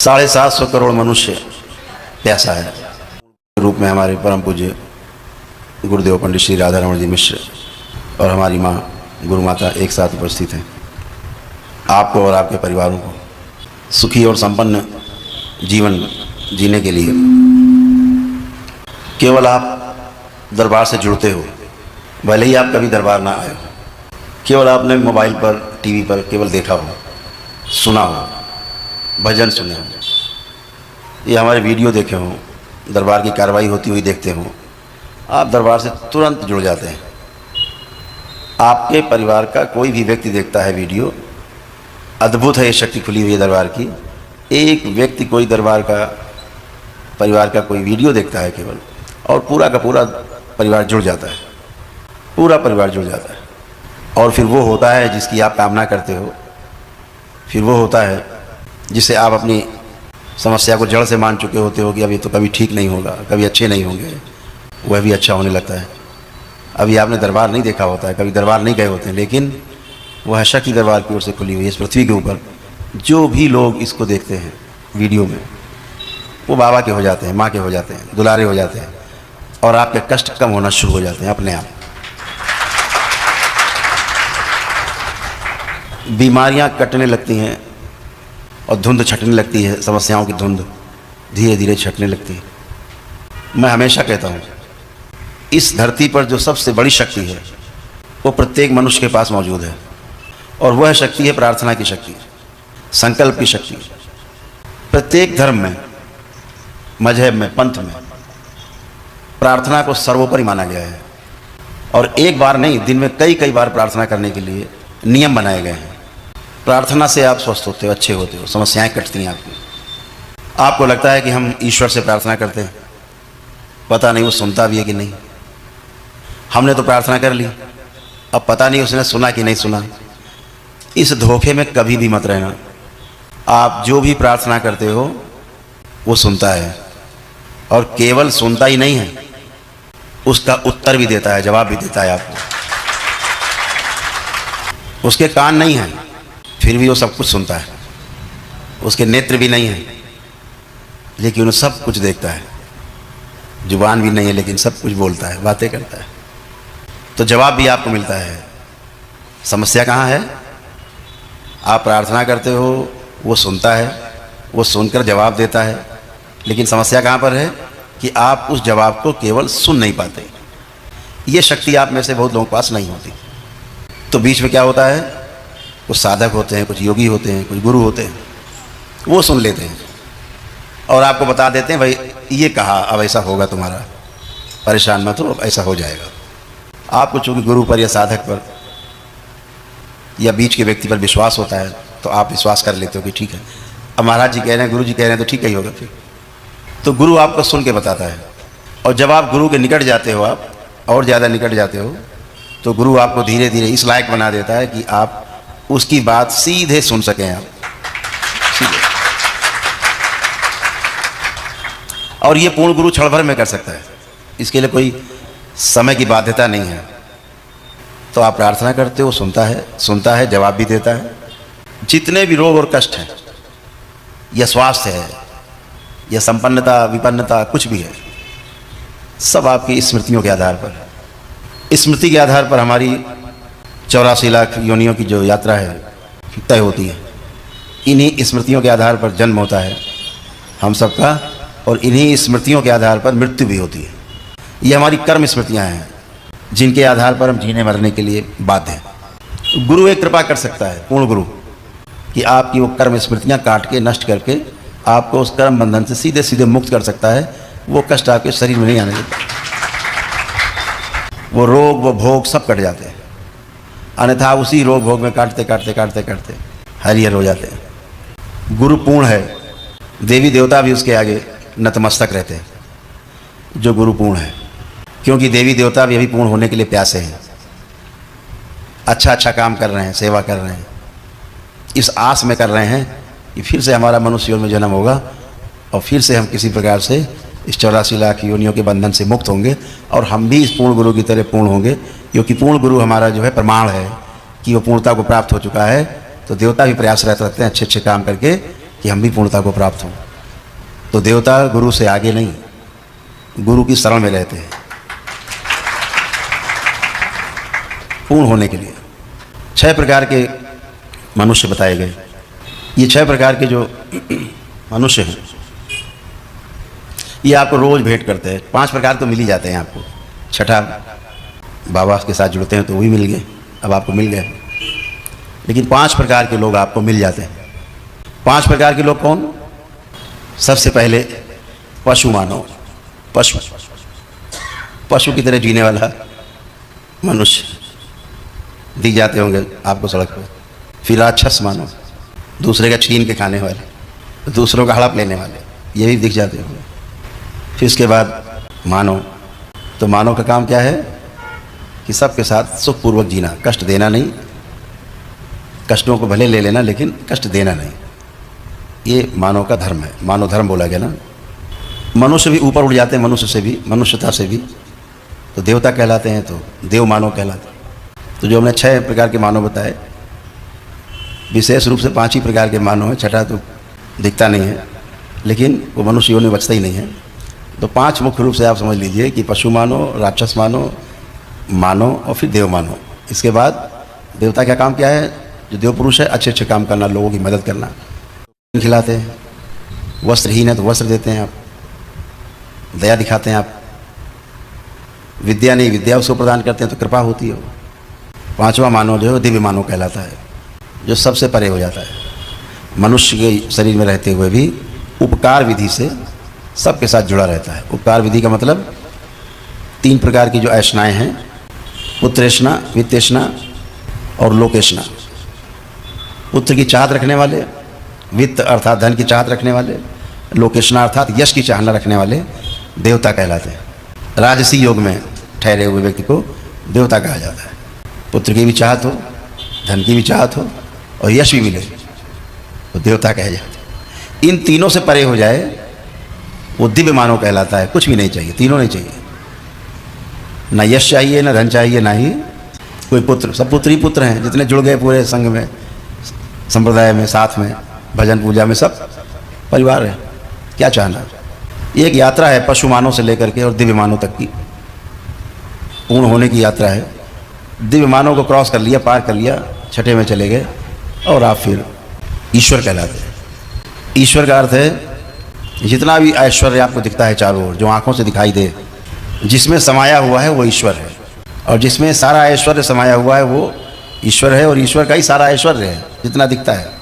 750 करोड़ मनुष्य प्यासा है। रूप में हमारे परम पूज्य गुरुदेव पंडित श्री राधा रमण जी मिश्र और हमारी माँ गुरु माता एक साथ उपस्थित हैं। आपको और आपके परिवारों को सुखी और संपन्न जीवन जीने के लिए केवल आप दरबार से जुड़ते हो, भले ही आप कभी दरबार ना आए हो, केवल आपने मोबाइल पर टीवी पर केवल देखा हो, सुना हो, भजन सुने हो, ये हमारे वीडियो देखे हों, दरबार की कार्रवाई होती हुई देखते हो, आप दरबार से तुरंत जुड़ जाते हैं। आपके परिवार का कोई भी व्यक्ति देखता है वीडियो, अद्भुत है ये शक्ति खुली हुई है दरबार की। एक व्यक्ति कोई दरबार का परिवार का कोई वीडियो देखता है केवल, और पूरा का पूरा परिवार जुड़ जाता है, पूरा परिवार जुड़ जाता है। और फिर वो होता है जिसकी आप कामना करते हो, फिर वो होता है जिसे आप अपनी समस्या को जड़ से मान चुके होते हो कि अब ये तो कभी ठीक नहीं होगा, कभी अच्छे नहीं होंगे, वह भी अच्छा होने लगता है। अभी आपने दरबार नहीं देखा होता है, कभी दरबार नहीं गए होते हैं, लेकिन वह शक्ति दरबार की ओर से खुली हुई है। इस पृथ्वी के ऊपर जो भी लोग इसको देखते हैं वीडियो में, वो बाबा के हो जाते हैं, माँ के हो जाते हैं, दुलारे हो जाते हैं, और आपके कष्ट कम होना शुरू हो जाते हैं अपने आप। बीमारियां कटने लगती हैं और धुंध छटने लगती है, समस्याओं की धुंध धीरे धीरे छटने लगती है। मैं हमेशा कहता हूँ, इस धरती पर जो सबसे बड़ी शक्ति है वो प्रत्येक मनुष्य के पास मौजूद है, और वह शक्ति है प्रार्थना की शक्ति, संकल्प की शक्ति। प्रत्येक धर्म में, मजहब में, पंथ में प्रार्थना को सर्वोपरि माना गया है, और एक बार नहीं, दिन में कई कई बार प्रार्थना करने के लिए नियम बनाए गए हैं। प्रार्थना से आप स्वस्थ होते हो, अच्छे होते हो, समस्याएं कटती हैं आपकी। आपको लगता है कि हम ईश्वर से प्रार्थना करते हैं, पता नहीं वो सुनता भी है कि नहीं। हमने तो प्रार्थना कर ली, अब पता नहीं उसने सुना कि नहीं सुना। इस धोखे में कभी भी मत रहना। आप जो भी प्रार्थना करते हो वो सुनता है, और केवल सुनता ही नहीं है, उसका उत्तर भी देता है, जवाब भी देता है आपको। उसके कान नहीं हैं, फिर भी वो सब कुछ सुनता है। उसके नेत्र भी नहीं हैं, लेकिन वो सब कुछ देखता है। जुबान भी नहीं है, लेकिन सब कुछ बोलता है, बातें करता है, तो जवाब भी आपको मिलता है। समस्या कहाँ है? आप प्रार्थना करते हो, वो सुनता है, वो सुनकर जवाब देता है, लेकिन समस्या कहाँ पर है कि आप उस जवाब को केवल सुन नहीं पाते। ये शक्ति आप में से बहुत लोगों के पास नहीं होती। तो बीच में क्या होता है, कुछ साधक होते हैं, कुछ योगी होते हैं, कुछ गुरु होते हैं, वो सुन लेते हैं और आपको बता देते हैं, भाई ये कहा, अब ऐसा होगा तुम्हारा, परेशान मत हो, ऐसा हो जाएगा। आपको चूँकि गुरु पर या साधक पर या बीच के व्यक्ति पर विश्वास होता है, तो आप विश्वास कर लेते हो कि ठीक है, अब महाराज जी कह रहे हैं, गुरु जी कह रहे हैं, तो ठीक ही होगा। फिर तो गुरु आपको सुन के बताता है, और जब आप गुरु के निकट जाते हो, आप और ज़्यादा निकट जाते हो, तो गुरु आपको धीरे धीरे इस लायक बना देता है कि आप उसकी बात सीधे सुन सकें। आप सीधे। और ये पूर्ण गुरु क्षण भर में कर सकता है, इसके लिए कोई समय की बाध्यता नहीं है। तो आप प्रार्थना करते हो, सुनता है, जवाब भी देता है। जितने भी रोग और कष्ट हैं, या स्वास्थ्य है, या संपन्नता, विपन्नता, कुछ भी है, सब आपकी स्मृतियों के आधार पर है। स्मृति के आधार पर हमारी 84 लाख योनियों की जो यात्रा है तय होती है। इन्हीं स्मृतियों के आधार पर जन्म होता है हम सबका, और इन्हीं स्मृतियों के आधार पर मृत्यु भी होती है। ये हमारी कर्म स्मृतियाँ हैं, जिनके आधार पर हम जीने मरने के लिए बाध्य हैं। गुरु एक कृपा कर सकता है, पूर्ण गुरु, कि आपकी वो कर्म स्मृतियाँ काट के, नष्ट करके आपको उस कर्म बंधन से सीधे सीधे मुक्त कर सकता है। वो कष्ट आपके शरीर में नहीं आने देता, वो रोग, वो भोग सब कट जाते हैं। अन्यथा उसी रोग भोग में काटते काटते काटते काटते हरिहर हो जाते हैं। गुरु पूर्ण है, देवी देवता भी उसके आगे नतमस्तक रहते हैं, जो गुरु पूर्ण है, क्योंकि देवी देवता भी अभी पूर्ण होने के लिए प्यासे हैं। अच्छा अच्छा काम कर रहे हैं, सेवा कर रहे हैं, इस आस में कर रहे हैं कि फिर से हमारा मनुष्य में जन्म होगा, और फिर से हम किसी प्रकार से इस 84 लाख योनियों के बंधन से मुक्त होंगे, और हम भी इस पूर्ण गुरु की तरह पूर्ण होंगे। क्योंकि पूर्ण गुरु हमारा जो है प्रमाण है कि वो पूर्णता को प्राप्त हो चुका है। तो देवता भी प्रयासरत रहते हैं अच्छे अच्छे काम करके कि हम भी पूर्णता को प्राप्त हों। तो देवता गुरु से आगे नहीं, गुरु की शरण में रहते हैं पूर्ण होने के लिए। 6 प्रकार के मनुष्य बताए गए। ये 6 प्रकार के जो मनुष्य हैं ये आपको रोज़ भेंट करते हैं। 5 प्रकार तो मिल ही जाते हैं आपको। छठा बाबा के साथ जुड़ते हैं तो वही मिल गए, अब आपको मिल गए। लेकिन 5 प्रकार के लोग आपको मिल जाते हैं। 5 प्रकार के लोग कौन? सबसे पहले पशु मानव, पशु की तरह जीने वाला मनुष्य दिख जाते होंगे आपको सड़क पर। फिर राक्षस मानो, दूसरे का छीन के खाने वाले, दूसरों का हड़प लेने वाले, ये भी दिख जाते होंगे। फिर उसके बाद मानो, तो मानव का काम क्या है कि सबके साथ सुखपूर्वक जीना, कष्ट देना नहीं। कष्टों को भले ले लेना लेकिन कष्ट देना नहीं, ये मानव का धर्म है। मानव धर्म बोला गया ना। मनुष्य भी ऊपर उठ जाते हैं, मनुष्य से भी, मनुष्यता से भी, तो देवता कहलाते हैं, तो देव मानव कहलाते हैं। तो जो हमने 6 प्रकार के मानव बताए, विशेष रूप से 5 ही प्रकार के मानव हैं, छठा तो दिखता नहीं है, लेकिन वो मनुष्य योनि बचता ही नहीं है। तो 5 मुख्य रूप से आप समझ लीजिए कि पशु मानो, राक्षस मानो, मानो और फिर देव मानो। इसके बाद देवता का काम क्या है? जो देव पुरुष है, अच्छे अच्छे काम करना, लोगों की मदद करना। खिलाते हैं, वस्त्रहीन है तो वस्त्र देते हैं आप, दया दिखाते हैं आप, विद्या नहीं विद्या उसको प्रदान करते हैं तो कृपा होती है। 5वां मानव जो है दिव्य मानव कहलाता है, जो सबसे परे हो जाता है। मनुष्य के शरीर में रहते हुए भी उपकार विधि से सबके साथ जुड़ा रहता है। उपकार विधि का मतलब 3 प्रकार की जो ऐष्णाएँ हैं, पुत्रेष्णा, वित्तेष्णा और लोकेष्णा। पुत्र की चाहत रखने वाले, वित्त अर्थात धन की चाहत रखने वाले, लोकेष्णा अर्थात यश की चाहना रखने वाले देवता कहलाते हैं। राजसी योग में ठहरे हुए व्यक्ति को देवता कहा जाता है। पुत्र की भी चाहत हो, धन की भी चाहत हो और यश भी मिले तो देवता कहे जाते हैं। इन तीनों से परे हो जाए वो दिव्य मानव कहलाता है। कुछ भी नहीं चाहिए, तीनों नहीं चाहिए, ना यश चाहिए, ना धन चाहिए, ना ही कोई पुत्र। सब पुत्र ही पुत्र हैं जितने जुड़ गए पूरे संघ में, संप्रदाय में, साथ में, भजन पूजा में, सब परिवार है। क्या चाहना? ये एक यात्रा है पशु मानव से लेकर के और दिव्य मानव तक की, पूर्ण होने की यात्रा है। दिव्य मानव को क्रॉस कर लिया, पार कर लिया, छठे में चले गए और आप फिर ईश्वर कहलाते हैं। ईश्वर का अर्थ है जितना भी ऐश्वर्य आपको दिखता है चारों ओर, जो आंखों से दिखाई दे, जिसमें समाया हुआ है वो ईश्वर है। और जिसमें सारा ऐश्वर्य समाया हुआ है वो ईश्वर है, और ईश्वर का ही सारा ऐश्वर्य है जितना दिखता है।